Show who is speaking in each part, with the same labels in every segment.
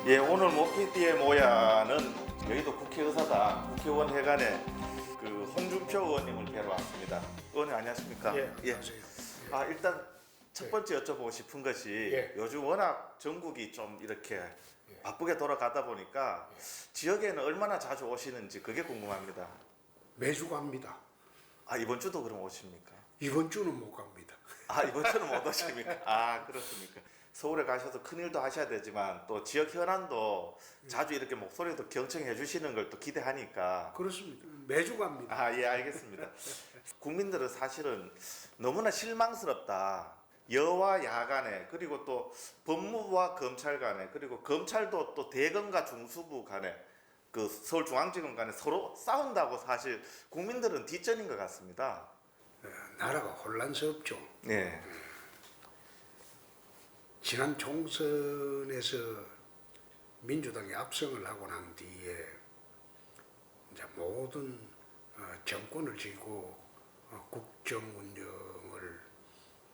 Speaker 1: 예, 오늘 모피디에 모야는 여의도 국회의사다 국회의원 회관에 그 홍준표 의원님을 뵈러 왔습니다. 의원님 안녕하십니까?
Speaker 2: 예, 안녕하세요.
Speaker 1: 아, 일단 첫 번째 여쭤보고 싶은 것이
Speaker 2: 예.
Speaker 1: 요즘 워낙 전국이 좀 이렇게 바쁘게 돌아가다 보니까 지역에는 얼마나 자주 오시는지 그게 궁금합니다.
Speaker 2: 매주 갑니다.
Speaker 1: 아, 이번 주도 그럼 오십니까?
Speaker 2: 이번 주는 못 갑니다.
Speaker 1: 아, 이번 주는 못 오십니까? 아, 그렇습니까? 서울에 가셔서 큰일도 하셔야 되지만 또 지역 현안도 자주 이렇게 목소리도 경청해 주시는 걸 또 기대하니까.
Speaker 2: 그렇습니다. 매주 갑니다.
Speaker 1: 아, 예, 알겠습니다. 국민들은 사실은 너무나 실망스럽다. 여와 야 간에, 그리고 또 법무부와 검찰 간에, 그리고 검찰도 또 대검과 중수부 간에, 그 서울중앙지검 간에 서로 싸운다고 사실 국민들은 뒷전인 것 같습니다.
Speaker 2: 나라가 혼란스럽죠.
Speaker 1: 네.
Speaker 2: 지난 총선에서 민주당이 압승을 하고 난 뒤에 이제 모든 정권을 쥐고 국정 운영을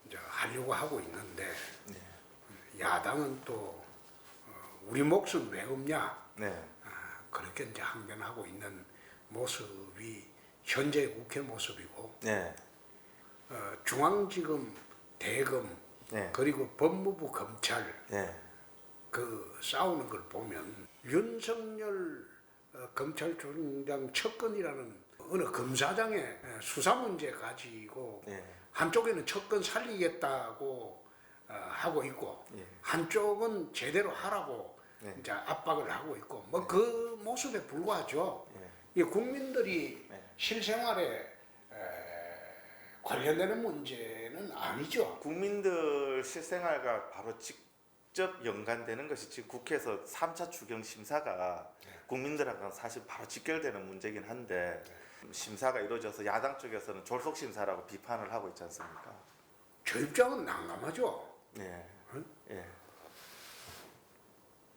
Speaker 2: 이제 하려고 하고 있는데 야당은 또 우리 몫은 왜 없냐?
Speaker 1: 네.
Speaker 2: 그렇게 이제 항변하고 있는 모습이 현재의 국회 모습이고,
Speaker 1: 네.
Speaker 2: 중앙지검, 대검,
Speaker 1: 네.
Speaker 2: 그리고 법무부, 검찰
Speaker 1: 네.
Speaker 2: 그 싸우는 걸 보면 윤석열 검찰총장 척건이라는 어느 검사장의 수사 문제 가지고
Speaker 1: 네.
Speaker 2: 한쪽에는 척건 살리겠다고 하고 있고
Speaker 1: 예.
Speaker 2: 한쪽은 제대로 하라고
Speaker 1: 네.
Speaker 2: 이제 압박을 하고 있고 뭐 그 모습에 불과하죠. 이 국민들이
Speaker 1: 네.
Speaker 2: 실생활에 관련되는 문제는 아니죠.
Speaker 1: 국민들 실생활과 바로 직접 연관되는 것이 지금 국회에서 3차 추경 심사가 국민들하고 사실 바로 직결되는 문제긴 한데 심사가 이루어져서 야당 쪽에서는 졸속 심사라고 비판을 하고 있지 않습니까?
Speaker 2: 저 입장은 난감하죠.
Speaker 1: 네.
Speaker 2: 응?
Speaker 1: 예.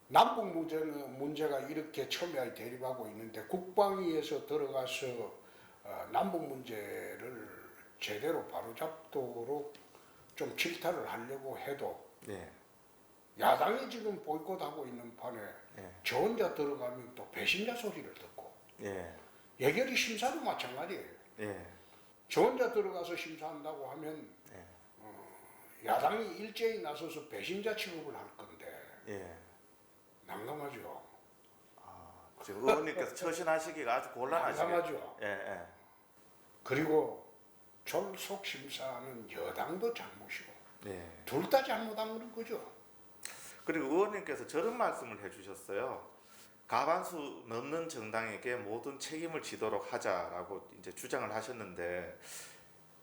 Speaker 2: 남북 문제가 이렇게 첨예하게 대립하고 있는데 국방위에서 들어가서 남북 문제를 제대로 바로잡도록 좀 질타를 하려고 해도
Speaker 1: 네.
Speaker 2: 야당이 지금 보이콧하고 있는 판에
Speaker 1: 예.
Speaker 2: 저 혼자 들어가면 또 배신자 소리를 듣고
Speaker 1: 예.
Speaker 2: 예결위 심사도 마찬가지예요.
Speaker 1: 예.
Speaker 2: 저 혼자 들어가서 심사한다고 하면
Speaker 1: 예.
Speaker 2: 야당이 일제히 나서서 배신자 취급을 할 건데
Speaker 1: 예.
Speaker 2: 난감하죠.
Speaker 1: 지금 의원님께서 처신하시기가 아주 곤란하시죠.
Speaker 2: 난감하죠.
Speaker 1: 예. 예.
Speaker 2: 그리고 졸속 심사는 여당도 잘못이고
Speaker 1: 예.
Speaker 2: 둘 다 잘못한 거죠.
Speaker 1: 그리고 의원님께서 저런 말씀을 해주셨어요. 과반수 넘는 정당에게 모든 책임을 지도록 하자라고 이제 주장을 하셨는데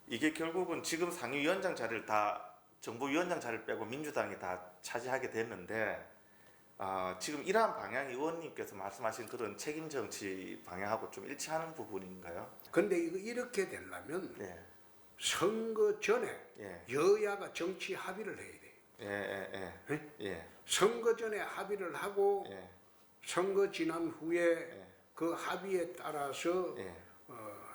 Speaker 1: 이게 결국은 지금 상임위원장 자리를 다 정부위원장 자리를 빼고 민주당이 다 차지하게 됐는데 지금 이러한 방향이 의원님께서 말씀하신 그런 책임 정치 방향하고 좀 일치하는 부분인가요?
Speaker 2: 근데 이렇게 되려면
Speaker 1: 네.
Speaker 2: 선거 전에
Speaker 1: 예.
Speaker 2: 여야가 정치 합의를 해야 돼요.
Speaker 1: 예, 예,
Speaker 2: 네?
Speaker 1: 예. 예.
Speaker 2: 선거 전에 합의를 하고
Speaker 1: 예.
Speaker 2: 선거 지난 후에
Speaker 1: 예.
Speaker 2: 그 합의에 따라서
Speaker 1: 예.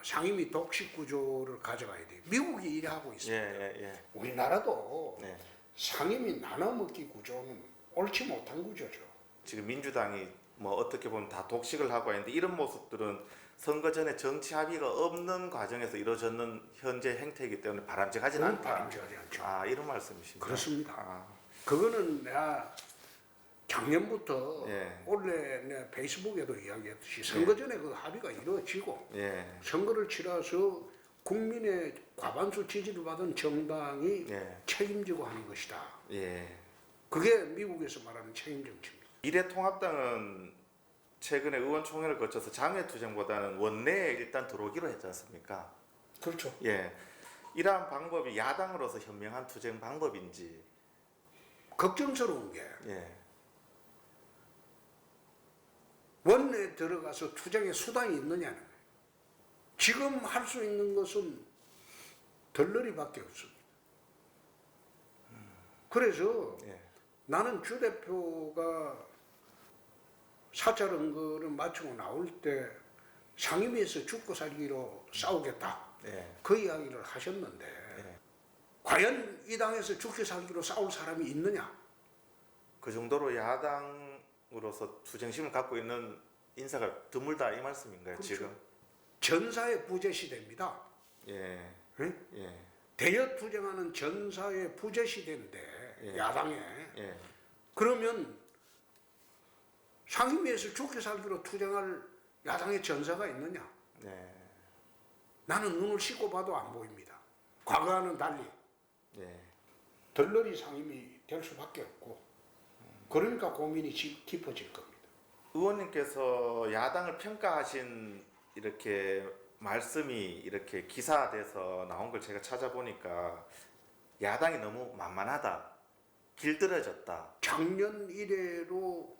Speaker 2: 상임위 독식 구조를 가져가야 돼요. 미국이 이래 하고
Speaker 1: 예,
Speaker 2: 있습니다.
Speaker 1: 예, 예.
Speaker 2: 우리나라도
Speaker 1: 네.
Speaker 2: 상임위 나눠먹기 구조는 옳지 못한 구조죠.
Speaker 1: 지금 민주당이 뭐 어떻게 보면 다 독식을 하고 있는데 이런 모습들은 선거 전에 정치 합의가 없는 과정에서 이루어졌는 현재 행태이기 때문에 바람직하지는 않다.
Speaker 2: 바람직하지 않죠.
Speaker 1: 이런 말씀이십니까?
Speaker 2: 그렇습니다. 그거는 내가 작년부터
Speaker 1: 예.
Speaker 2: 원래 내 페이스북에도 이야기했듯이 선거 전에 그 합의가 이루어지고
Speaker 1: 예.
Speaker 2: 선거를 치러서 국민의 과반수 지지를 받은 정당이
Speaker 1: 예.
Speaker 2: 책임지고 하는 것이다.
Speaker 1: 예.
Speaker 2: 그게 미국에서 말하는 책임 정치입니다.
Speaker 1: 미래통합당은 최근에 의원총회를 거쳐서 장외투쟁보다는 원내에 일단 들어오기로 했지 않습니까?
Speaker 2: 그렇죠.
Speaker 1: 예. 이러한 방법이 야당으로서 현명한 투쟁 방법인지.
Speaker 2: 걱정스러운 게
Speaker 1: 예.
Speaker 2: 원내에 들어가서 투쟁의 수단이 있느냐는 거예요. 지금 할 수 있는 것은 덜러리밖에 없습니다. 그래서
Speaker 1: 예.
Speaker 2: 나는 주 대표가 4차 선거를 마치고 나올 때 상임위에서 죽고 살기로 싸우겠다.
Speaker 1: 예.
Speaker 2: 그 이야기를 하셨는데
Speaker 1: 예.
Speaker 2: 과연 이 당에서 죽기 살기로 싸울 사람이 있느냐?
Speaker 1: 그 정도로 야당을 야당으로서 투쟁심을 갖고 있는 인사가 드물다 이 말씀인가요?
Speaker 2: 그렇죠.
Speaker 1: 지금?
Speaker 2: 전사의 부재 시대입니다.
Speaker 1: 예.
Speaker 2: 응?
Speaker 1: 예.
Speaker 2: 대여 투쟁하는 전사의 부재 시대인데
Speaker 1: 예.
Speaker 2: 야당에
Speaker 1: 예.
Speaker 2: 그러면 상임위에서 죽기 살기로 투쟁할 야당의 전사가 있느냐?
Speaker 1: 네.
Speaker 2: 나는 눈을 씻고 봐도 안 보입니다. 과거와는 달리
Speaker 1: 예.
Speaker 2: 덜러리 상임이 될 수밖에 없고 그러니까 고민이 깊어질 겁니다.
Speaker 1: 의원님께서 야당을 평가하신 이렇게 말씀이 이렇게 기사돼서 나온 걸 제가 찾아보니까 야당이 너무 만만하다, 길들여졌다.
Speaker 2: 작년 이래로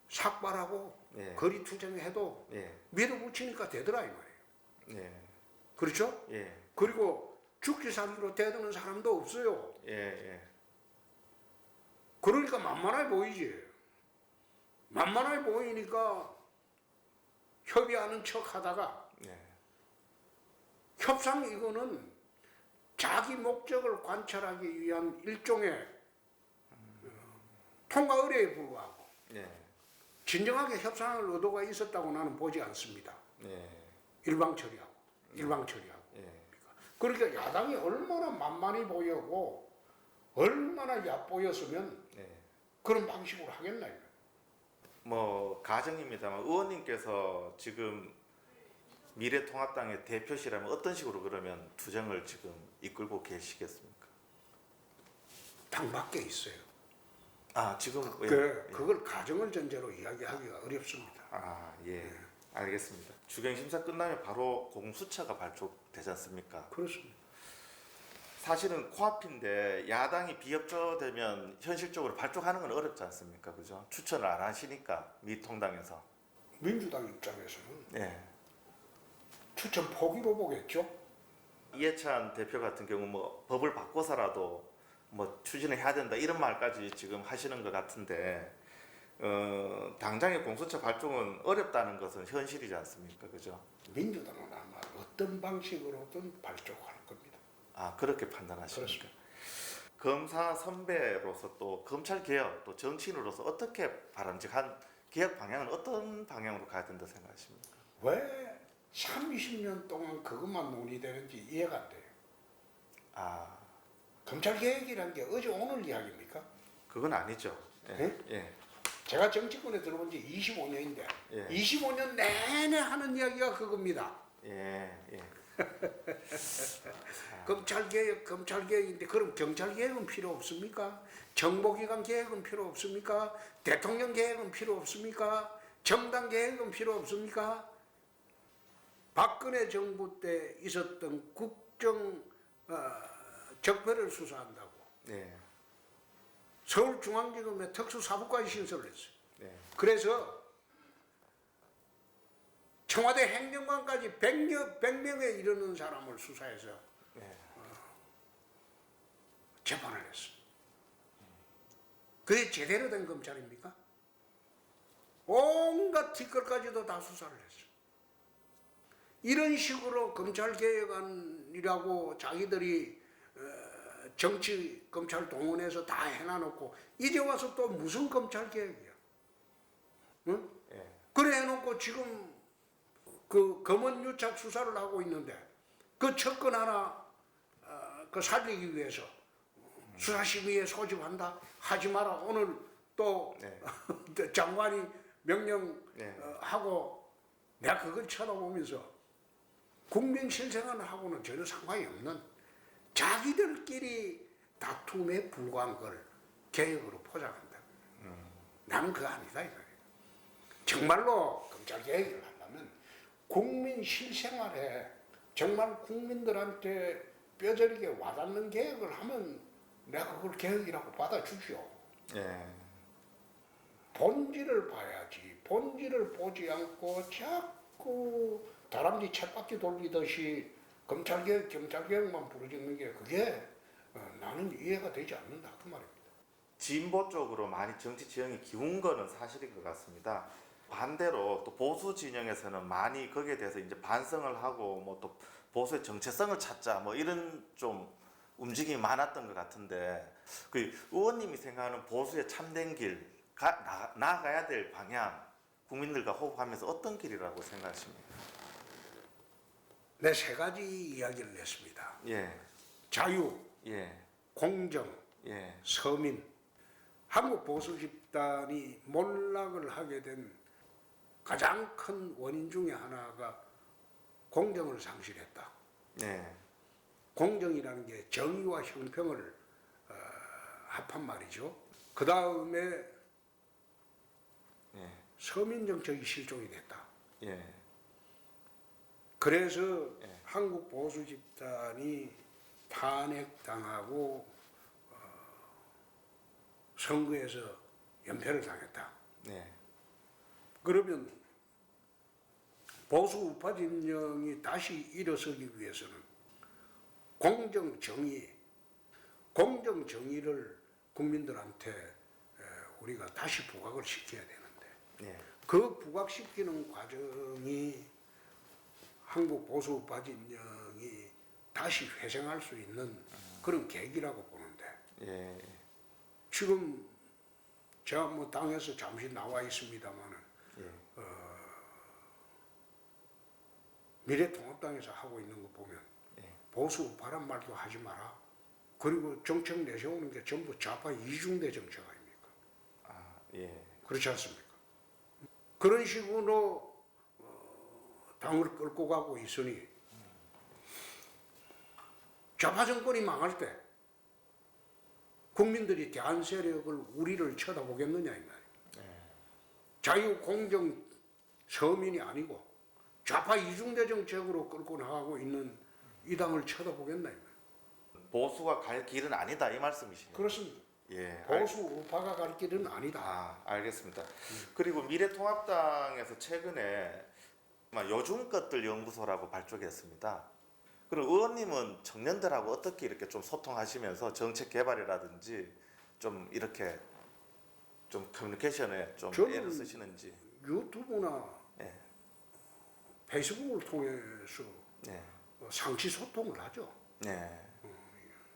Speaker 2: 삭발하고
Speaker 1: 예.
Speaker 2: 거리 투쟁해도
Speaker 1: 예.
Speaker 2: 밀어붙이니까 되더라 이 말이에요.
Speaker 1: 예.
Speaker 2: 그렇죠?
Speaker 1: 예.
Speaker 2: 그리고 죽기 살기로 대드는 사람도 없어요.
Speaker 1: 예. 예.
Speaker 2: 그러니까 만만해 보이지. 만만해 보이니까 협의하는 척 하다가
Speaker 1: 예.
Speaker 2: 협상 이거는 자기 목적을 관철하기 위한 일종의 통과 의례에 불과하고
Speaker 1: 예.
Speaker 2: 진정하게 협상할 의도가 있었다고 나는 보지 않습니다.
Speaker 1: 예.
Speaker 2: 일방 처리하고 일방 처리하고.
Speaker 1: 예.
Speaker 2: 그러니까 야당이 얼마나 만만히 보이고 얼마나 얕보였으면
Speaker 1: 예.
Speaker 2: 그런 방식으로 하겠나 이거.
Speaker 1: 뭐 가정입니다만 의원님께서 지금 미래통합당의 대표시라면 어떤 식으로 그러면 투쟁을 지금 이끌고 계시겠습니까?
Speaker 2: 당 밖에 있어요.
Speaker 1: 아 지금 왜?
Speaker 2: 그걸 가정을 전제로 이야기하기가 어렵습니다.
Speaker 1: 아 예. 알겠습니다. 주경심사 끝나면 바로 공수처가 발족되지 않습니까?
Speaker 2: 그렇습니다.
Speaker 1: 사실은 코앞인데 야당이 비협조되면 현실적으로 발족하는 건 어렵지 않습니까? 그죠? 추천을 안 하시니까 미통당에서.
Speaker 2: 민주당 입장에서는
Speaker 1: 예.
Speaker 2: 추천 포기로 보겠죠.
Speaker 1: 이해찬 대표 같은 경우 뭐 법을 바꿔서라도 뭐 추진을 해야 된다 이런 말까지 지금 하시는 것 같은데 당장의 공수처 발족은 어렵다는 것은 현실이지 않습니까? 그죠?
Speaker 2: 민주당은 아마 어떤 방식으로든 발족할 겁니다.
Speaker 1: 아 그렇게 판단하십니까?
Speaker 2: 그렇습니다.
Speaker 1: 검사 선배로서 또 검찰 개혁 또 정치인으로서 어떻게 바람직한 개혁 방향은 어떤 방향으로 가야 된다 생각하십니까?
Speaker 2: 왜 30년 동안 그것만 논의되는지 이해가 안 돼요.
Speaker 1: 아
Speaker 2: 검찰 개혁이라는 게 어제 오늘 이야기입니까?
Speaker 1: 그건 아니죠. 예.
Speaker 2: 네?
Speaker 1: 예.
Speaker 2: 제가 정치권에 들어온 지 25년인데
Speaker 1: 예.
Speaker 2: 25년 내내 하는 이야기가 그겁니다.
Speaker 1: 예. 예.
Speaker 2: 검찰 개혁인데 그럼 경찰 개혁은 필요 없습니까? 정보기관 개혁은 필요 없습니까? 대통령 개혁은 필요 없습니까? 정당 개혁은 필요 없습니까? 박근혜 정부 때 있었던 국정 적폐를 수사한다고
Speaker 1: 예.
Speaker 2: 서울중앙지검에 특수사부까지 신설을 했어요.
Speaker 1: 예.
Speaker 2: 그래서 청와대 행정관까지 100명에 이르는 사람을 수사해서
Speaker 1: 예.
Speaker 2: 재판을 했어. 그게 제대로 된 검찰입니까? 온갖 뒷걸까지도 다 수사를 했어. 이런 식으로 검찰개혁안이라고 자기들이 정치 검찰 동원해서 다 해놔놓고 이제 와서 또 무슨 검찰개혁이야? 응?
Speaker 1: 예.
Speaker 2: 그래 해놓고 지금 그 검언유착 수사를 하고 있는데 그 척건 하나 그 살리기 위해서 수사심의에 소집한다? 하지 마라. 오늘 또
Speaker 1: 네.
Speaker 2: 장관이 명령하고
Speaker 1: 네.
Speaker 2: 내가 그걸 쳐다보면서 국민 실생활하고는 전혀 상관이 없는 자기들끼리 다툼에 불과한 걸 개혁으로 포장한다. 나는 그거 아니다 이거예요. 정말로 검찰 개혁을 하려면 국민 실생활에 정말 국민들한테 뼈저리게 와닿는 개혁을 하면 내가 그걸 개혁이라고 받아주죠.
Speaker 1: 예.
Speaker 2: 본질을 봐야지. 본질을 보지 않고 자꾸 다람쥐 쳇바퀴 돌리듯이 검찰개혁, 경찰개혁만 부르짖는 게 그게 나는 이해가 되지 않는다 그 말입니다.
Speaker 1: 진보 쪽으로 많이 정치 지형이 기운 거는 사실인 것 같습니다. 반대로 또 보수 진영에서는 많이 거기에 대해서 이제 반성을 하고 뭐 또 보수의 정체성을 찾자 뭐 이런 좀 움직임이 많았던 것 같은데 그 의원님이 생각하는 보수의 참된 길 나아가야 될 방향 국민들과 호흡하면서 어떤 길이라고 생각하십니까?
Speaker 2: 내 세 가지 이야기를 냈습니다.
Speaker 1: 예,
Speaker 2: 자유,
Speaker 1: 예,
Speaker 2: 공정,
Speaker 1: 예,
Speaker 2: 서민. 한국 보수 집단이 몰락을 하게 된 가장 큰 원인 중에 하나가 공정을 상실했다.
Speaker 1: 예,
Speaker 2: 공정이라는 게 정의와 형평을 합한 말이죠. 그 다음에
Speaker 1: 예,
Speaker 2: 서민 정책이 실종이 됐다.
Speaker 1: 예,
Speaker 2: 그래서
Speaker 1: 예.
Speaker 2: 한국 보수 집단이 탄핵당하고 선거에서 연패를 당했다.
Speaker 1: 예,
Speaker 2: 그러면 보수 우파 진영이 다시 일어서기 위해서는 공정 정의를 국민들한테 우리가 다시 부각을 시켜야 되는데
Speaker 1: 예,
Speaker 2: 그 부각시키는 과정이 한국 보수 우파 진영이 다시 회생할 수 있는 그런 계기라고 보는데
Speaker 1: 예,
Speaker 2: 지금 제가 뭐 당에서 잠시 나와 있습니다만은
Speaker 1: 예,
Speaker 2: 미래통합당에서 하고 있는 거 보면
Speaker 1: 예.
Speaker 2: 보수 우파란 말도 하지 마라. 그리고 정책 내세우는 게 전부 좌파 이중대 정책 아닙니까?
Speaker 1: 아, 예,
Speaker 2: 그렇지 않습니까? 그런 식으로 당을 끌고 가고 있으니 좌파 정권이 망할 때 국민들이 대한 세력을 우리를 쳐다보겠느냐 이 말이에요. 자유, 공정, 서민이 아니고 좌파 이중대 정책으로 끌고 나가고 있는 이 당을 쳐다보겠나 이 말이에요.
Speaker 1: 보수가 갈 길은 아니다 이 말씀이시네요.
Speaker 2: 그렇습니다.
Speaker 1: 예,
Speaker 2: 보수 우파가 갈 길은 아니다.
Speaker 1: 아, 알겠습니다. 그리고 미래통합당에서 최근에 요즘 것들 연구소라고 발족했습니다. 그리고 의원님은 청년들하고 어떻게 이렇게 좀 소통하시면서 정책 개발이라든지 좀 이렇게 좀 커뮤니케이션에 좀
Speaker 2: 저는
Speaker 1: 애를 쓰시는지.
Speaker 2: 유튜브나
Speaker 1: 예,
Speaker 2: 페이스북을 통해서
Speaker 1: 예,
Speaker 2: 상시 소통을 하죠.
Speaker 1: 예,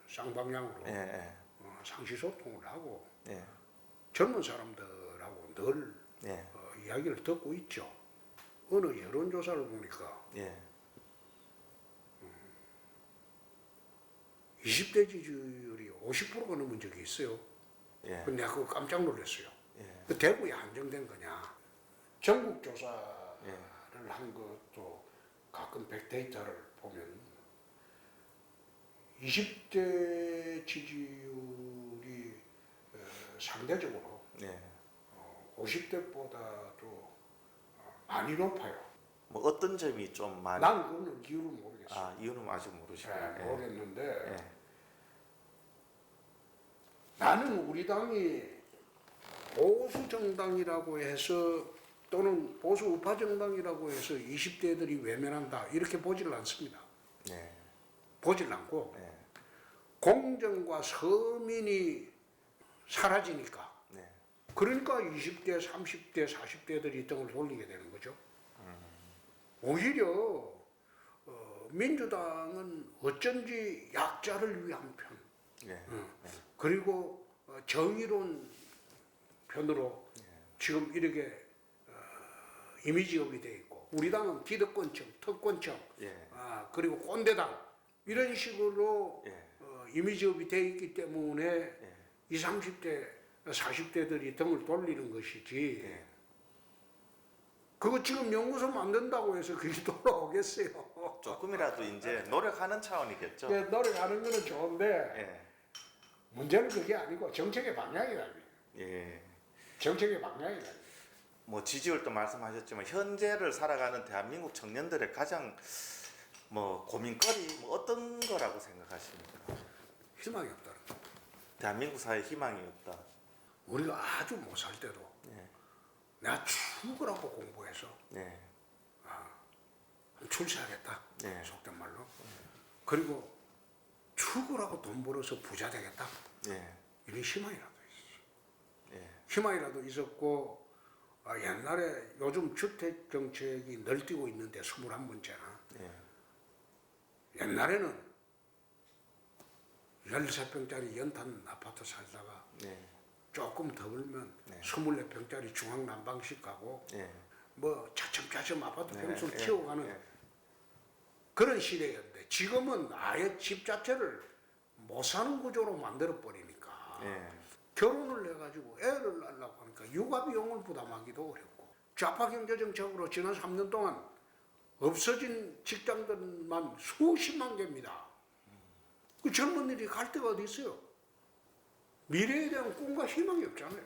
Speaker 2: 쌍방향으로
Speaker 1: 예, 예,
Speaker 2: 상시 소통을 하고
Speaker 1: 예,
Speaker 2: 젊은 사람들하고 늘
Speaker 1: 예,
Speaker 2: 이야기를 듣고 있죠. 어느 여론조사를 보니까
Speaker 1: 예,
Speaker 2: 20대 지지율이 50%가 넘은 적이 있어요.
Speaker 1: 예,
Speaker 2: 근데 내가 그거 깜짝 놀랐어요.
Speaker 1: 예,
Speaker 2: 그 대구에 한정된 거냐? 전국 조사를
Speaker 1: 예.
Speaker 2: 한 것도 가끔 빅데이터를 보면 20대 지지율이 상대적으로
Speaker 1: 예.
Speaker 2: 50대보다도 많이 높아요.
Speaker 1: 뭐 어떤 점이 좀 많이
Speaker 2: 난 그거는 이유를 모르겠어요.
Speaker 1: 아, 이유는 아직 모르시고.
Speaker 2: 네, 모르겠는데
Speaker 1: 예.
Speaker 2: 나는 우리 당이 보수 정당이라고 해서 또는 보수 우파 정당이라고 해서 20대들이 외면한다 이렇게 보질 않습니다.
Speaker 1: 예.
Speaker 2: 보질 않고
Speaker 1: 예.
Speaker 2: 공정과 서민이 사라지니까
Speaker 1: 네.
Speaker 2: 그러니까 20대, 30대, 40대들이 등을 돌리게 되는 거죠. 오히려 민주당은 어쩐지 약자를 위한 편
Speaker 1: 예.
Speaker 2: 그리고 정의로운 편으로 지금 이렇게 이미지업이 돼 있고 우리 당은 기득권층, 특권층,
Speaker 1: 예.
Speaker 2: 그리고 꼰대당 이런 식으로
Speaker 1: 예.
Speaker 2: 이미지업이 돼 있기 때문에
Speaker 1: 예.
Speaker 2: 20, 30대, 40대들이 등을 돌리는 것이지
Speaker 1: 예.
Speaker 2: 그거 지금 연구소 만든다고 해서 그게 돌아오겠어요.
Speaker 1: 조금이라도 이제 노력하는 차원이겠죠.
Speaker 2: 예, 노력하는 거는 좋은데
Speaker 1: 예.
Speaker 2: 문제는 그게 아니고 정책의 방향이라니.
Speaker 1: 예.
Speaker 2: 정책의 방향이라니.
Speaker 1: 뭐 지지율도 말씀하셨지만 현재를 살아가는 대한민국 청년들의 가장 뭐 고민거리 뭐 어떤 거라고 생각하십니까?
Speaker 2: 희망이 없다는 거.
Speaker 1: 대한민국 사회에 희망이 없다.
Speaker 2: 우리가 아주 못 살 때도
Speaker 1: 예.
Speaker 2: 내가 죽으라고 공부해서
Speaker 1: 예.
Speaker 2: 출세하겠다.
Speaker 1: 예.
Speaker 2: 속된 말로. 그리고 죽으라고 돈 벌어서 부자 되겠다.
Speaker 1: 예.
Speaker 2: 이런 희망이라도 있었어.
Speaker 1: 예.
Speaker 2: 희망이라도 있었고 옛날에 요즘 주택 정책이 널뛰고 있는데 21번째나
Speaker 1: 예.
Speaker 2: 옛날에는 13평짜리 연탄 아파트 살다가
Speaker 1: 예.
Speaker 2: 조금 더 벌면
Speaker 1: 네.
Speaker 2: 24평짜리 중앙난방식 가고
Speaker 1: 예.
Speaker 2: 뭐 차츰차츰 아파트
Speaker 1: 네,
Speaker 2: 평수를
Speaker 1: 예,
Speaker 2: 키워가는
Speaker 1: 예.
Speaker 2: 그런 시대였는데 지금은 아예 집 자체를 못 사는 구조로 만들어 버리니까
Speaker 1: 예.
Speaker 2: 결혼을 해가지고 애를 낳으려고 하니까 육아 비용을 부담하기도 어렵고 좌파 경제 정책으로 지난 3년 동안 없어진 직장들만 수십만 개입니다. 그 젊은이들이 갈 데가 어디 있어요? 미래에 대한 꿈과 희망이 없잖아요.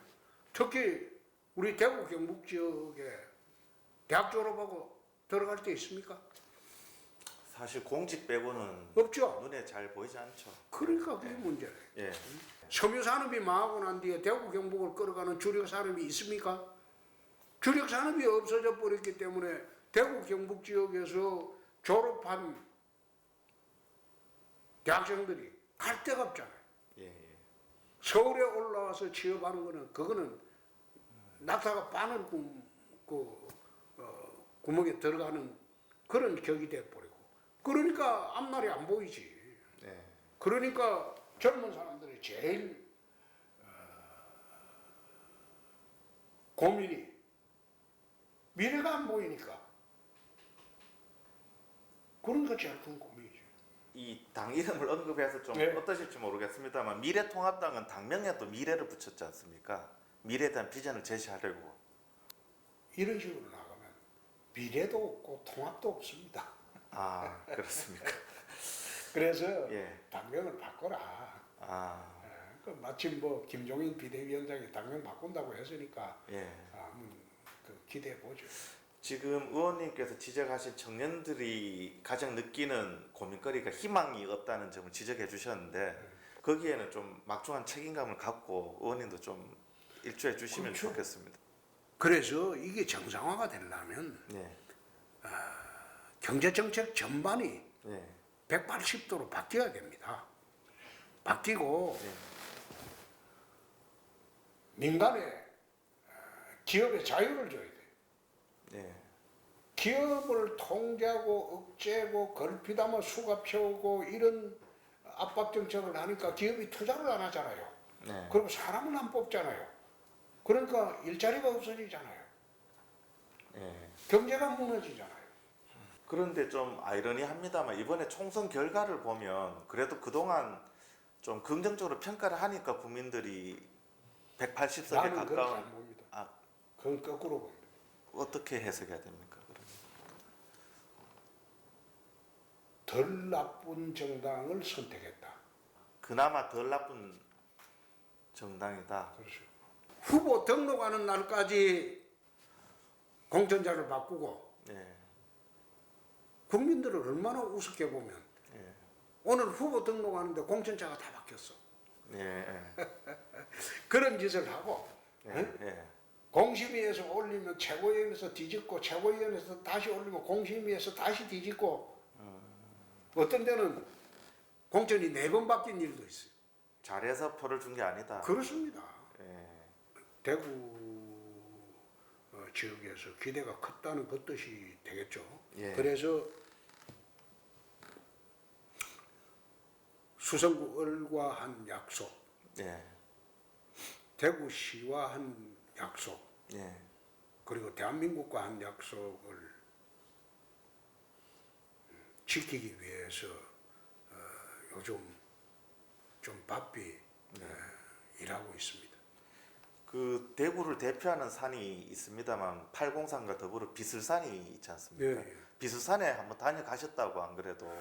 Speaker 2: 특히 우리 대구 경북 지역에 대학 졸업하고 들어갈 데 있습니까?
Speaker 1: 사실 공직 빼고는
Speaker 2: 없죠.
Speaker 1: 눈에 잘 보이지 않죠.
Speaker 2: 그러니까 그게 문제예요.
Speaker 1: 예.
Speaker 2: 섬유 산업이 망하고 난 뒤에 대구 경북을 끌어가는 주력 산업이 있습니까? 주력 산업이 없어져 버렸기 때문에 대구 경북 지역에서 졸업한 대학생들이 갈 데가 없잖아요.
Speaker 1: 예. 예.
Speaker 2: 서울에 올라와서 취업하는 거는 그거는 낙타가 바늘 구멍에 들어가는 그런 격이 돼 버리고 그러니까 앞날이 안 보이지.
Speaker 1: 예.
Speaker 2: 그러니까 젊은 사람들이 제일 고민이 미래가 안 보이니까 그러니까 제일 큰 고민이죠.
Speaker 1: 이 당 이름을 언급해서 좀
Speaker 2: 네.
Speaker 1: 어떠실지 모르겠습니다만 미래통합당은 당명에 또 미래를 붙였지 않습니까? 미래에 대한 비전을 제시하려고.
Speaker 2: 이런 식으로 나가면 미래도 없고 통합도 없습니다.
Speaker 1: 아, 그렇습니까?
Speaker 2: 그래서
Speaker 1: 예.
Speaker 2: 당명을 바꿔라.
Speaker 1: 아,
Speaker 2: 그 마침 뭐 김종인 비대위원장이 당명 바꾼다고 했으니까
Speaker 1: 예.
Speaker 2: 기대해 보죠.
Speaker 1: 지금 의원님께서 지적하신 청년들이 가장 느끼는 고민거리가 희망이 없다는 점을 지적해 주셨는데 거기에는 좀 막중한 책임감을 갖고 의원님도 좀 일조해 주시면
Speaker 2: 그렇죠.
Speaker 1: 좋겠습니다.
Speaker 2: 그래서 이게 정상화가 되려면
Speaker 1: 네.
Speaker 2: 경제 정책 전반이
Speaker 1: 네.
Speaker 2: 180도로 바뀌어야 됩니다. 바뀌고
Speaker 1: 네.
Speaker 2: 민간에 기업의 자유를 줘야 돼.
Speaker 1: 네.
Speaker 2: 기업을 통제하고 억제하고 걸핏하면 수갑 채우고 이런 압박 정책을 하니까 기업이 투자를 안 하잖아요.
Speaker 1: 네.
Speaker 2: 그리고 사람을 안 뽑잖아요. 그러니까 일자리가 없어지잖아요.
Speaker 1: 네.
Speaker 2: 경제가 무너지잖아요.
Speaker 1: 그런데 좀 아이러니합니다만 이번에 총선 결과를 보면 그래도 그동안 좀 긍정적으로 평가를 하니까 국민들이 180석에
Speaker 2: 나는 그렇게
Speaker 1: 가까운
Speaker 2: 안 봅니다.
Speaker 1: 아,
Speaker 2: 그건 거꾸로 봅니다.
Speaker 1: 어떻게 해석해야 됩니까? 그러면?
Speaker 2: 덜 나쁜 정당을 선택했다.
Speaker 1: 그나마 덜 나쁜 정당이다.
Speaker 2: 그렇죠. 후보 등록하는 날까지 공천자를 바꾸고
Speaker 1: 네.
Speaker 2: 국민들을 얼마나 우습게 보면
Speaker 1: 예.
Speaker 2: 오늘 후보 등록하는데 공천자가 다 바뀌었어.
Speaker 1: 예.
Speaker 2: 그런 짓을 하고
Speaker 1: 예.
Speaker 2: 응?
Speaker 1: 예.
Speaker 2: 공심위에서 올리면 최고위원회에서 뒤집고 최고위원회에서 다시 올리면 공심위에서 다시 뒤집고 어떤 데는 공천이 4번 바뀐 일도 있어요.
Speaker 1: 잘해서 표를 준 게 아니다.
Speaker 2: 그렇습니다.
Speaker 1: 예.
Speaker 2: 대구 지역에서 기대가 컸다는 그 뜻이 되겠죠.
Speaker 1: 예.
Speaker 2: 그래서 수성구 을과 한 약속,
Speaker 1: 예.
Speaker 2: 대구시와 한 약속,
Speaker 1: 예.
Speaker 2: 그리고 대한민국과 한 약속을 지키기 위해서 요즘 좀 바삐 일하고 있습니다.
Speaker 1: 그 대구를 대표하는 산이 있습니다만 팔공산과 더불어 비슬산이 있지 않습니까?
Speaker 2: 예, 예.
Speaker 1: 비슬산에 한번 다녀가셨다고 안 그래도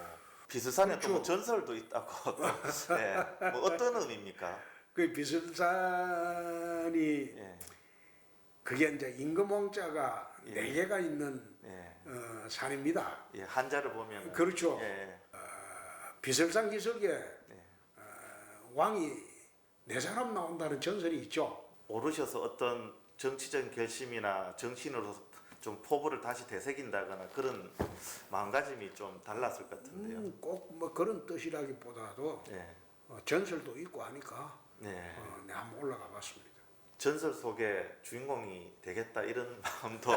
Speaker 1: 비슬산에 또 뭐
Speaker 2: 그렇죠.
Speaker 1: 전설도 있다고. 예. 뭐 어떤 의미입니까?
Speaker 2: 그 비슬산이
Speaker 1: 예.
Speaker 2: 그게 이제 임금왕자가
Speaker 1: 예.
Speaker 2: 4개가 있는
Speaker 1: 예.
Speaker 2: 산입니다.
Speaker 1: 예. 한자를 보면
Speaker 2: 그렇죠.
Speaker 1: 예.
Speaker 2: 비설산 기슭에
Speaker 1: 예.
Speaker 2: 왕이 4사람 나온다는 전설이 있죠.
Speaker 1: 오르셔서 어떤 정치적인 결심이나 정치인으로서 좀 포부를 다시 되새긴다거나 그런 마음가짐이 좀 달랐을 것 같은데요.
Speaker 2: 꼭 뭐 그런 뜻이라기보다도
Speaker 1: 예.
Speaker 2: 전설도 있고 하니까
Speaker 1: 네.
Speaker 2: 네, 한번 올라가 봤습니다.
Speaker 1: 전설 속의 주인공이 되겠다 이런 마음도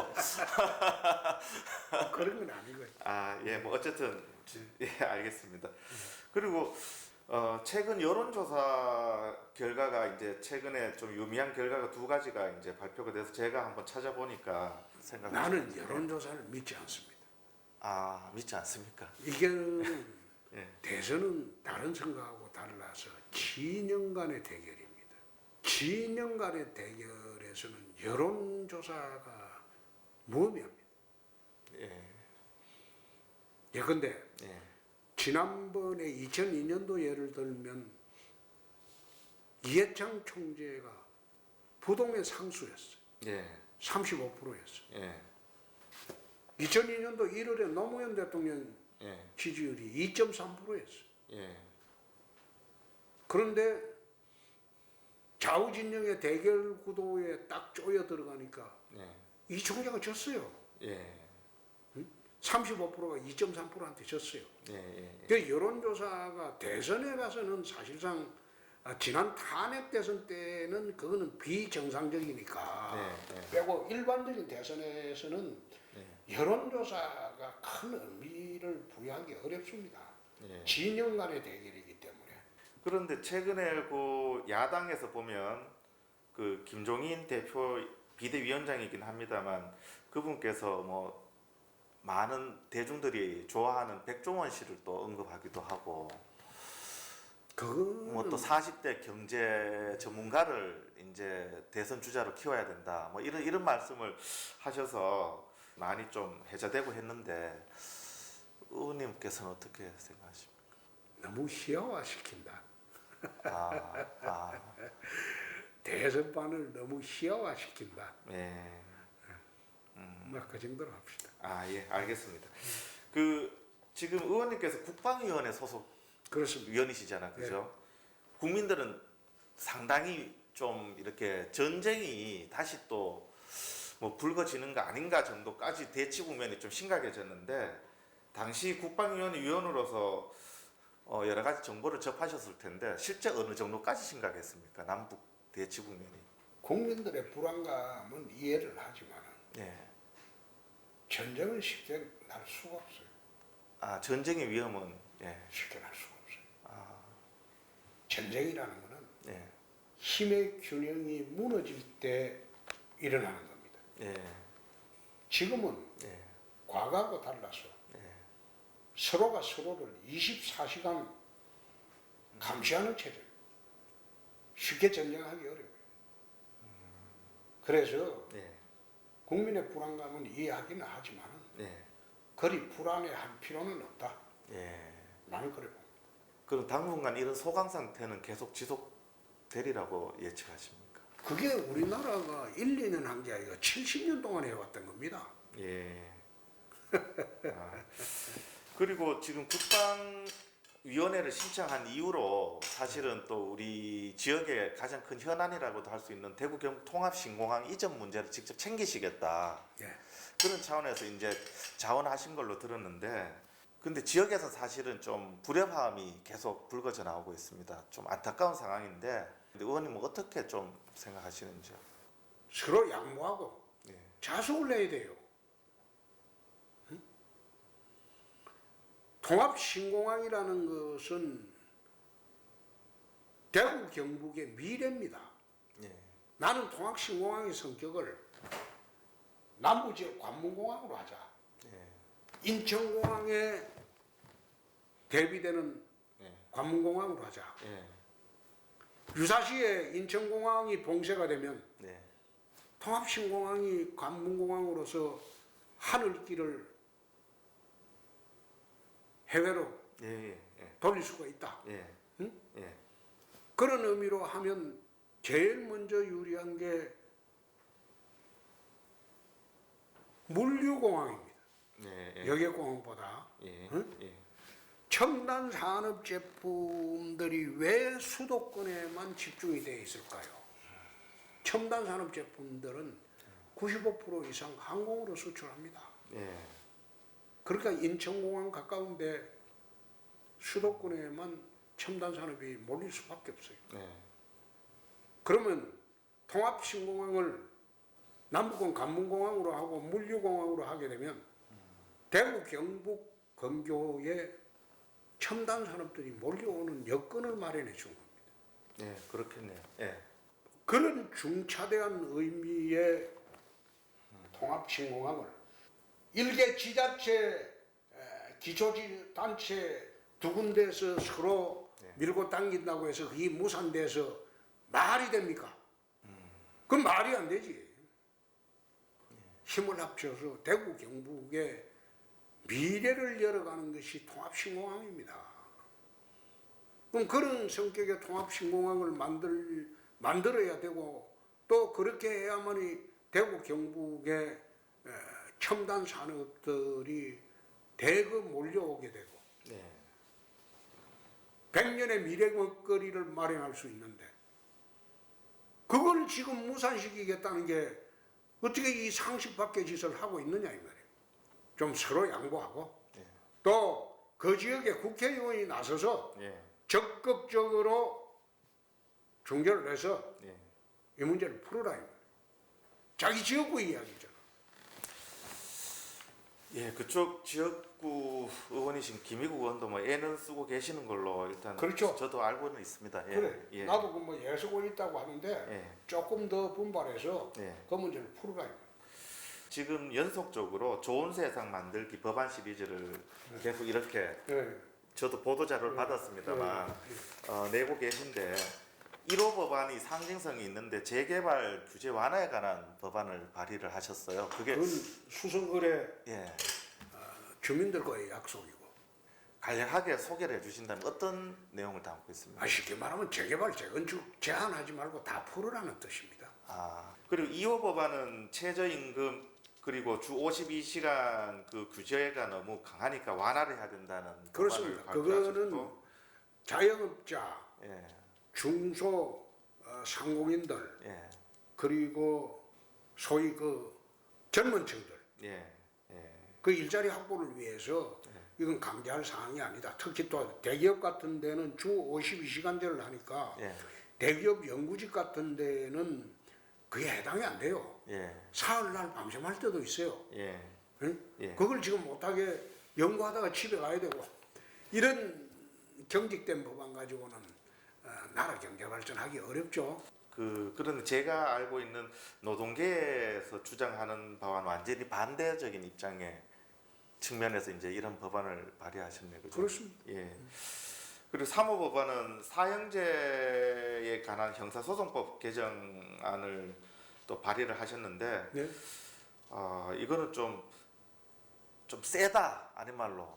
Speaker 2: 그런 건 아니고요.
Speaker 1: 아, 예, 뭐 어쨌든 예, 알겠습니다. 그리고 최근 여론조사 결과가 이제 최근에 좀 유미한 결과가 두 가지가 이제 발표가 돼서 제가 한번 찾아보니까
Speaker 2: 나는 여론조사를 믿지 않습니다.
Speaker 1: 아, 믿지 않습니까?
Speaker 2: 이게는
Speaker 1: 예.
Speaker 2: 대선은 다른 선거하고 달라서 진영 간의 대결입니다. 진영 간의 대결에서는 여론조사가 무의미합니다.
Speaker 1: 예.
Speaker 2: 예컨대
Speaker 1: 예.
Speaker 2: 지난번에 2002년도 예를 들면 이해창 총재가 부동의 상수였어요.
Speaker 1: 예.
Speaker 2: 35%였어요.
Speaker 1: 예.
Speaker 2: 2002년도 1월에 노무현 대통령
Speaker 1: 예.
Speaker 2: 지지율이 2.3%였어요.
Speaker 1: 예.
Speaker 2: 그런데 좌우진영의 대결 구도에 딱 쪼여 들어가니까
Speaker 1: 예.
Speaker 2: 이 총재가 졌어요.
Speaker 1: 예.
Speaker 2: 35%가 2.3%한테 졌어요.
Speaker 1: 예. 예.
Speaker 2: 그 여론조사가 대선에 가서는 사실상 지난 탄핵 대선 때는 그거는 비정상적이니까
Speaker 1: 네, 네.
Speaker 2: 빼고 일반적인 대선에서는 여론조사가 큰 의미를 부여하기 어렵습니다.
Speaker 1: 예.
Speaker 2: 진영 간의 대결이기 때문에.
Speaker 1: 그런데 최근에 그 야당에서 보면 그 김종인 대표 비대위원장이긴 합니다만 그분께서 뭐 많은 대중들이 좋아하는 백종원 씨를 또 언급하기도 하고
Speaker 2: 그거는
Speaker 1: 뭐 또 40대 경제 전문가를 이제 대선 주자로 키워야 된다. 뭐 이런 말씀을 하셔서 많이 좀 해자되고 했는데 의원님께서는 어떻게 생각하십니까?
Speaker 2: 너무 희화화시킨다.
Speaker 1: 아,
Speaker 2: 대선판을 너무 희화화시킨다.
Speaker 1: 예.
Speaker 2: 그 정도로 합시다.
Speaker 1: 예, 알겠습니다. 그 지금 의원님께서 국방위원회 소속
Speaker 2: 그렇습니다.
Speaker 1: 위원이시잖아요, 그죠? 국민들은 상당히 좀 이렇게 전쟁이 다시 또 뭐 불거지는 거 아닌가 정도까지 대치 국면이 좀 심각해졌는데 당시 국방위원회 위원으로서 여러 가지 정보를 접하셨을 텐데 실제 어느 정도까지 심각했습니까? 남북 대치 국면이.
Speaker 2: 국민들의 불안감은 이해를 하지만
Speaker 1: 예.
Speaker 2: 전쟁은 쉽게 날 수가 없어요.
Speaker 1: 전쟁의 위험은
Speaker 2: 쉽게 날 수가 없어요. 전쟁이라는 것은
Speaker 1: 예.
Speaker 2: 힘의 균형이 무너질 때 일어나는 겁니다.
Speaker 1: 예.
Speaker 2: 지금은
Speaker 1: 예.
Speaker 2: 과거하고 달라서
Speaker 1: 예.
Speaker 2: 서로가 서로를 24시간 감시하는 체제. 쉽게 전쟁하기 어려워요. 그래서
Speaker 1: 예.
Speaker 2: 국민의 불안감은 이해하기는 하지만
Speaker 1: 예.
Speaker 2: 그리 불안해할 필요는 없다.
Speaker 1: 예.
Speaker 2: 나는 그래 봅니다.
Speaker 1: 그럼 당분간 이런 소강 상태는 계속 지속되리라고 예측하십니까?
Speaker 2: 그게 우리나라가 1, 2년 한 게 아니라 70년 동안 해왔던 겁니다.
Speaker 1: 예. 그리고 지금 국방위원회를 신청한 이후로 사실은 또 우리 지역의 가장 큰 현안이라고도 할 수 있는 대구 경북 통합신공항 이전 문제를 직접 챙기시겠다.
Speaker 2: 예.
Speaker 1: 그런 차원에서 이제 자원하신 걸로 들었는데 근데 지역에서 사실은 좀 불협화음이 계속 불거져 나오고 있습니다. 좀 안타까운 상황인데 근데 의원님은 어떻게 좀 생각하시는지요?
Speaker 2: 서로 양보하고
Speaker 1: 예.
Speaker 2: 자숙을 내야 돼요. 응? 통합신공항이라는 것은 대구 경북의 미래입니다.
Speaker 1: 예.
Speaker 2: 나는 통합신공항의 성격을 남부지역 관문공항으로 하자.
Speaker 1: 예.
Speaker 2: 인천공항에 대비되는
Speaker 1: 예.
Speaker 2: 관문공항으로 하자.
Speaker 1: 예.
Speaker 2: 유사시에 인천공항이 봉쇄가 되면
Speaker 1: 네.
Speaker 2: 통합신공항이 관문공항으로서 하늘길을 해외로
Speaker 1: 예. 예.
Speaker 2: 돌릴 수가 있다.
Speaker 1: 예.
Speaker 2: 응?
Speaker 1: 예.
Speaker 2: 그런 의미로 하면 제일 먼저 유리한 게 물류공항입니다.
Speaker 1: 예. 예.
Speaker 2: 여객공항보다.
Speaker 1: 예.
Speaker 2: 응?
Speaker 1: 예.
Speaker 2: 첨단 산업 제품들이 왜 수도권에만 집중이 되어 있을까요? 첨단 산업 제품들은 95% 이상 항공으로 수출합니다.
Speaker 1: 예.
Speaker 2: 그러니까 인천공항 가까운데 수도권에만 첨단 산업이 몰릴 수밖에 없어요.
Speaker 1: 예.
Speaker 2: 그러면 통합신공항을 남북권 관문공항으로 하고 물류공항으로 하게 되면 대구, 경북, 근교에 첨단 산업들이 몰려오는 여건을 마련해 준 겁니다.
Speaker 1: 예, 그렇겠네요. 예.
Speaker 2: 그런 중차대한 의미의 통합신공항을 일개 지자체, 기초단체 두 군데서 서로
Speaker 1: 네.
Speaker 2: 밀고 당긴다고 해서 그게 무산돼서 말이 됩니까? 그건 말이 안 되지. 힘을 합쳐서 대구 경북의 미래를 열어가는 것이 통합신공항입니다. 그럼 그런 성격의 통합신공항을 만들어야 되고 또 그렇게 해야만이 대구 경북의 첨단 산업들이 대거 몰려오게 되고
Speaker 1: 네.
Speaker 2: 100년의 미래 먹거리를 마련할 수 있는데 그걸 지금 무산시키겠다는 게 어떻게 이 상식 밖의 짓을 하고 있느냐 이 말이에요. 좀 서로 양보하고
Speaker 1: 네.
Speaker 2: 또 그 지역의 국회의원이 나서서
Speaker 1: 예.
Speaker 2: 적극적으로 중재를 해서
Speaker 1: 예.
Speaker 2: 이 문제를 풀어라 이 말이에요. 자기 지역구 이야기죠.
Speaker 1: 예, 그쪽 지역구 의원이신 김희국 의원도 뭐 애는 쓰고 계시는 걸로 일단
Speaker 2: 그렇죠.
Speaker 1: 저도 알고는 있습니다. 예.
Speaker 2: 그래.
Speaker 1: 예.
Speaker 2: 나도 그 뭐 예수고 있다고 하는데
Speaker 1: 예.
Speaker 2: 조금 더 분발해서
Speaker 1: 예.
Speaker 2: 그 문제를 풀어라. 이 말이에요.
Speaker 1: 지금 연속적으로 좋은 세상 만들기 법안 시리즈를 계속 이렇게
Speaker 2: 예.
Speaker 1: 저도 보도 자료를 받았습니다만 내고 계신데 1호 법안이 상징성이 있는데 재개발 규제 완화에 관한 법안을 발의를 하셨어요. 그게
Speaker 2: 그건 수성거래
Speaker 1: 예,
Speaker 2: 주민들과의 약속이고
Speaker 1: 간략하게 소개를 해주신다면 어떤 내용을 담고 있습니까?
Speaker 2: 쉽게 말하면 재개발 재건축 제한하지 말고 다 풀으라는 뜻입니다.
Speaker 1: 그리고 2호 법안은 최저임금 그리고 주 52시간 그 규제가 너무 강하니까 완화를 해야 된다는
Speaker 2: 그렇습니다.
Speaker 1: 법안을
Speaker 2: 그거는
Speaker 1: 발표하셨고,
Speaker 2: 자영업자,
Speaker 1: 예,
Speaker 2: 중소 상공인들
Speaker 1: 예,
Speaker 2: 그리고 소위 그 젊은층들
Speaker 1: 예, 예,
Speaker 2: 그 일자리 확보를 위해서 이건 강제할 사항이 아니다. 특히 또 대기업 같은 데는 주 52시간제를 하니까
Speaker 1: 예,
Speaker 2: 대기업 연구직 같은 데는 그게 해당이 안 돼요.
Speaker 1: 예,
Speaker 2: 사흘날 밤샘할 때도 있어요.
Speaker 1: 예,
Speaker 2: 응?
Speaker 1: 예.
Speaker 2: 그걸 지금 못하게 연구하다가 집에 가야 되고 이런 경직된 법안 가지고는 나라 경제 발전하기 어렵죠.
Speaker 1: 그런 제가 알고 있는 노동계에서 주장하는 바와는 완전히 반대적인 입장의 측면에서 이제 이런 법안을 발의하셨네요. 그죠?
Speaker 2: 그렇습니다.
Speaker 1: 예. 그리고 3호 법안은 사형제에 관한 형사소송법 개정안을 또 발의를 하셨는데,
Speaker 2: 네.
Speaker 1: 이거는 좀 세다 아닌 말로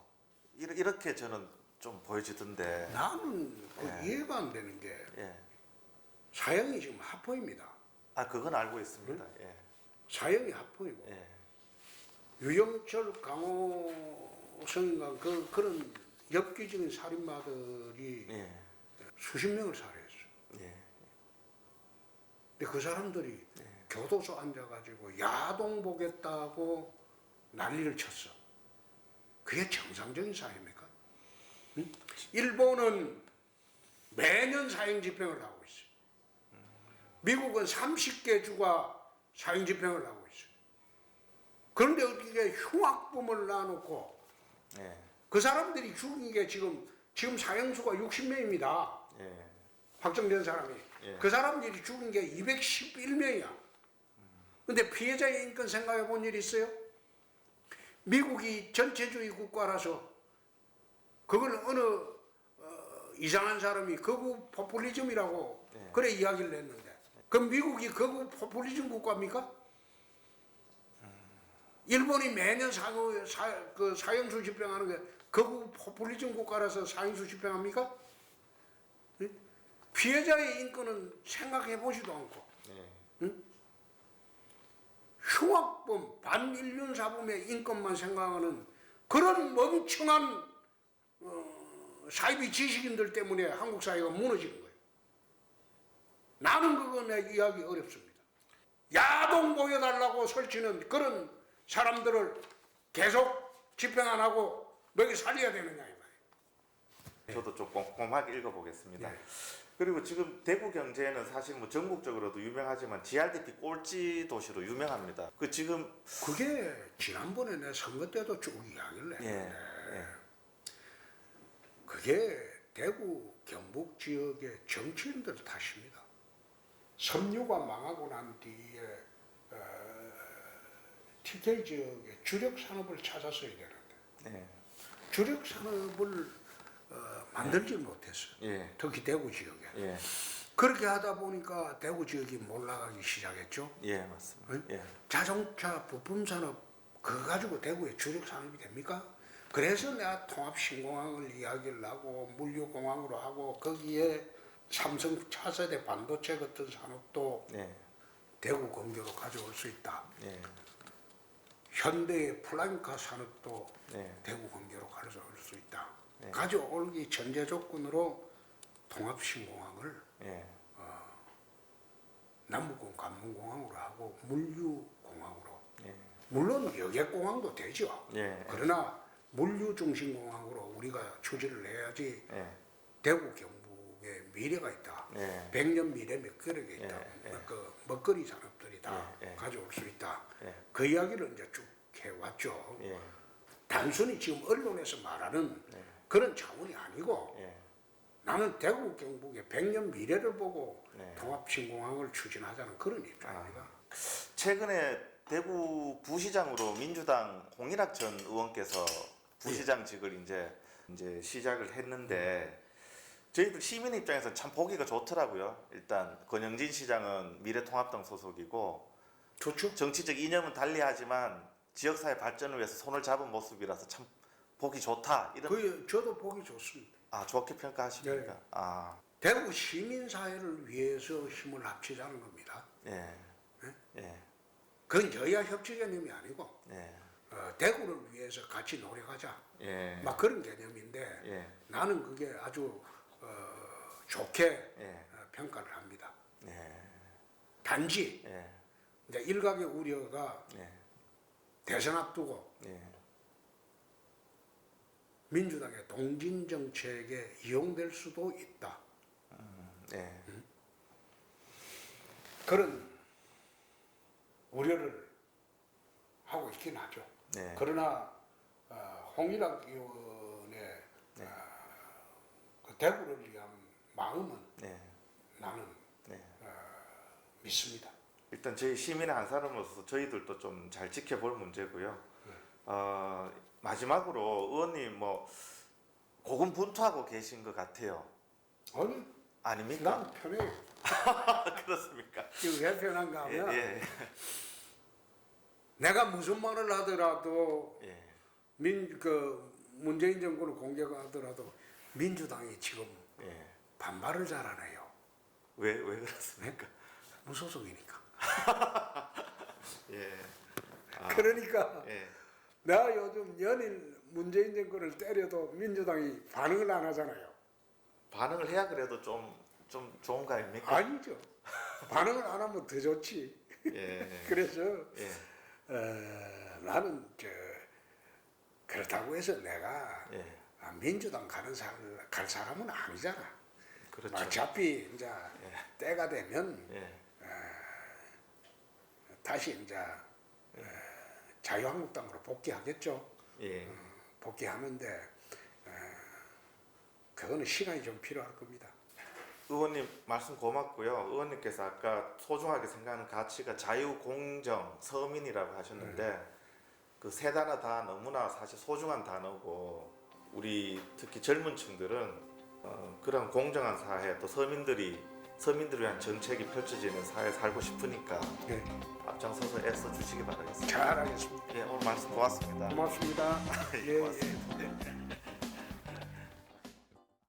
Speaker 1: 이렇게 저는 좀 보여지던데.
Speaker 2: 나는 그
Speaker 1: 예.
Speaker 2: 이해가 안 되는 게
Speaker 1: 예.
Speaker 2: 사형이 지금 합법입니다.
Speaker 1: 그건 알고 있습니다. 예.
Speaker 2: 사형이 합법이고
Speaker 1: 예.
Speaker 2: 유영철, 강호성인가 그런 엽기적인 살인마들이
Speaker 1: 예.
Speaker 2: 수십 명을 살해했어.
Speaker 1: 예.
Speaker 2: 근데 그 사람들이 교도소 앉아가지고 야동 보겠다고 난리를 쳤어. 그게 정상적인 사회입니까? 응? 일본은 매년 사형 집행을 하고 있어. 미국은 30개 주가 사형 집행을 하고 있어. 그런데 어떻게 흉악범을 놔놓고
Speaker 1: 예.
Speaker 2: 그 사람들이 죽은 게 지금 사형수가 60명입니다.
Speaker 1: 예.
Speaker 2: 확정된 사람이.
Speaker 1: 예.
Speaker 2: 그 사람들이 죽은 게 211명이야. 근데 피해자의 인권 생각해 본 일 있어요? 미국이 전체주의 국가라서 그걸 어느 이상한 사람이 극우 포퓰리즘이라고 그래 이야기를 했는데 그럼 미국이 극우 포퓰리즘 국가입니까? 일본이 매년 사형수 집행하는 게 극우 포퓰리즘 국가라서 사형수 집행합니까? 피해자의 인권은 생각해 보지도 않고 흉악범 반인륜사범의 인권만 생각하는 그런 멍청한 사이비 지식인들 때문에 한국 사회가 무너지는 거예요. 나는 그거 이해하기 어렵습니다. 야동 보여달라고 설치는 그런 사람들을 계속 집행 안 하고 먹이 살려야 되느냐 이 말이에요.
Speaker 1: 저도 좀 꼼꼼하게 읽어보겠습니다.
Speaker 2: 네.
Speaker 1: 그리고 지금 대구 경제는 사실 뭐 전국적으로도 유명하지만 GRDP 꼴찌 도시로 유명합니다. 그 지금
Speaker 2: 그게 지난번에 내 선거 때도 쭉 이야기를
Speaker 1: 예,
Speaker 2: 했는데
Speaker 1: 예,
Speaker 2: 그게 대구 경북 지역의 정치인들 탓입니다. 섬유가 망하고 난 뒤에 TK 지역의 주력 산업을 찾았어야 되는데
Speaker 1: 네.
Speaker 2: 주력 산업을 만들지 못했어요.
Speaker 1: 예.
Speaker 2: 특히 대구 지역에.
Speaker 1: 예.
Speaker 2: 그렇게 하다 보니까 대구 지역이 몰락하기 시작했죠.
Speaker 1: 예, 맞습니다.
Speaker 2: 응?
Speaker 1: 예.
Speaker 2: 자동차 부품 산업 그거 가지고 대구의 주력 산업이 됩니까? 그래서 내가 통합 신공항을 이야기를 하고 물류공항으로 하고 거기에 삼성 차세대 반도체 같은 산업도
Speaker 1: 예.
Speaker 2: 대구 근교로 가져올 수 있다.
Speaker 1: 예.
Speaker 2: 현대의 플라잉카 산업도
Speaker 1: 예.
Speaker 2: 대구 근교로 가져올 수 있다.
Speaker 1: 네.
Speaker 2: 가져오기 전제 조건으로 통합 신공항을
Speaker 1: 예.
Speaker 2: 남북공 관문공항으로 하고 물류공항으로
Speaker 1: 예.
Speaker 2: 물론 여객공항도 되죠.
Speaker 1: 예.
Speaker 2: 그러나 물류중심공항으로 우리가 추진을 해야지
Speaker 1: 예.
Speaker 2: 대구 경북에 미래가 있다.
Speaker 1: 예.
Speaker 2: 100년 미래 먹거리가 있다.
Speaker 1: 예, 예.
Speaker 2: 그 먹거리 산업들이 다
Speaker 1: 예, 예.
Speaker 2: 가져올 수 있다.
Speaker 1: 예.
Speaker 2: 그 이야기를 이제 쭉 해왔죠.
Speaker 1: 예.
Speaker 2: 단순히 지금 언론에서 말하는
Speaker 1: 예.
Speaker 2: 그런 차원이 아니고
Speaker 1: 예.
Speaker 2: 나는 대구 경북의 100년 미래를 보고
Speaker 1: 네.
Speaker 2: 통합신공항을 추진하자는 그런 입장입니다.
Speaker 1: 최근에 대구 부시장으로 민주당 홍일학 전 의원께서 부시장직을 이제 시작을 했는데 저희들 시민 입장에서 참 보기가 좋더라고요. 일단 권영진 시장은 미래통합당 소속이고
Speaker 2: 좋죠?
Speaker 1: 정치적 이념은 달리하지만 지역사회 발전을 위해서 손을 잡은 모습이라서 참 보기 좋다. 이런
Speaker 2: 그 저도 보기 좋습니다.
Speaker 1: 좋게 평가하십니까?
Speaker 2: 네. 대구 시민사회를 위해서 힘을 합치자는 겁니다.
Speaker 1: 예.
Speaker 2: 네?
Speaker 1: 예.
Speaker 2: 그건 여야 협치 개념이 아니고
Speaker 1: 예.
Speaker 2: 대구를 위해서 같이 노력하자.
Speaker 1: 예.
Speaker 2: 막 그런 개념인데
Speaker 1: 예.
Speaker 2: 나는 그게 아주 좋게
Speaker 1: 예.
Speaker 2: 평가를 합니다.
Speaker 1: 예.
Speaker 2: 단지
Speaker 1: 예.
Speaker 2: 이제 일각의 우려가
Speaker 1: 예.
Speaker 2: 대선 앞두고
Speaker 1: 예.
Speaker 2: 민주당의 동진 정책에 이용될 수도 있다.
Speaker 1: 예.
Speaker 2: 그런 우려를 하고 있긴 하죠.
Speaker 1: 네.
Speaker 2: 그러나 홍일학 의원의 그 대구를 위한 마음은
Speaker 1: 네.
Speaker 2: 나는
Speaker 1: 네.
Speaker 2: 믿습니다.
Speaker 1: 일단 저희 시민의 한 사람으로서 저희들도 좀 잘 지켜볼 문제고요. 마지막으로 의원님 뭐 고군분투하고 계신 것 같아요.
Speaker 2: 아니,
Speaker 1: 아닙니까?
Speaker 2: 난 편해요.
Speaker 1: 그렇습니까?
Speaker 2: 지금 왜 편한가
Speaker 1: 예.
Speaker 2: 하면
Speaker 1: 예.
Speaker 2: 내가 무슨 말을 하더라도
Speaker 1: 예.
Speaker 2: 문재인 정권을 공격하더라도 민주당이 지금
Speaker 1: 예.
Speaker 2: 반발을 잘하네요.
Speaker 1: 왜 그렇습니까?
Speaker 2: 무소속이니까.
Speaker 1: 예.
Speaker 2: 그러니까
Speaker 1: 예.
Speaker 2: 내가 요즘 연일 문재인 정권을 때려도 민주당이 반응을 안 하잖아요.
Speaker 1: 반응을 해야 그래도 좀 좋은 거 아닙니까?
Speaker 2: 아니죠. 반응을 안 하면 더 좋지.
Speaker 1: 예.
Speaker 2: 그래서
Speaker 1: 예.
Speaker 2: 나는 그렇다고 해서 내가
Speaker 1: 예.
Speaker 2: 민주당 갈 사람은 아니잖아.
Speaker 1: 그렇죠.
Speaker 2: 어차피 이제 때가 되면
Speaker 1: 예.
Speaker 2: 다시 이제 자유한국당으로 복귀하겠죠.
Speaker 1: 예.
Speaker 2: 복귀하는데 그거는 시간이 좀 필요할 겁니다.
Speaker 1: 의원님 말씀 고맙고요. 의원님께서 아까 소중하게 생각하는 가치가 자유, 공정, 서민이라고 하셨는데 그 세 단어 다 너무나 사실 소중한 단어고 우리 특히 젊은 층들은 그런 공정한 사회 또 서민들을 위한 정책이 펼쳐지는 사회에 살고 싶으니까
Speaker 2: 네,
Speaker 1: 앞장서서 애써 주시기 바라겠습니다.
Speaker 2: 잘하겠습니다.
Speaker 1: 예, 오늘 말씀 고맙습니다.
Speaker 2: 고맙습니다.
Speaker 1: 예, 고맙습니다. 예.